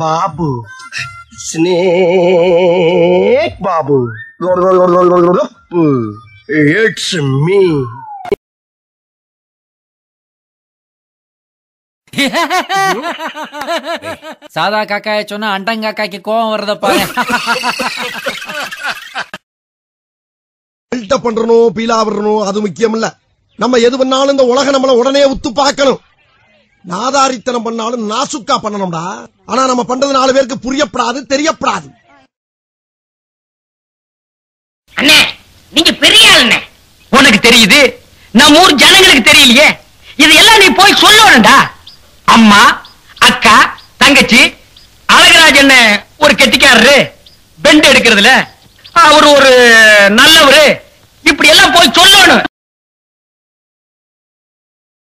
Babu. Snake Babu. It's me. சாதா காக்காய சொன்னா அண்டங்காக்காய்க்கு கோவம் வருத பாரு. பண்றணும் பீலா வரணும் அது முக்கியம் இல்ல. நம்ம எது பண்ணாலும் இந்த உலகம் நம்மள உடனே உத்து பார்க்கணும். நாதாரித்தனம் பண்ணாலும் நாசுக்கா பண்ணணும்டா. ஆனா நம்ம பண்றது 4 பேருக்கு புரியப்படாது, தெரியப்படாது. அண்ணே நீங்க பெரிய ஆளுண்ணே. உனக்கு தெரியுது, நம்ம ஊர் ஜனங்களுக்கு தெரியலையே. இதெல்லாம் நீ போய் சொல்லணும்டா. அம்மா, அக்கா, தங்கச்சி, அழகராஜன் ஒரு கெட்டிக்காரரு, பெண்ட் எடுக்கிறதுல அவரு ஒரு நல்லவரு, இப்படி எல்லாம் போய் சொல்லணும்.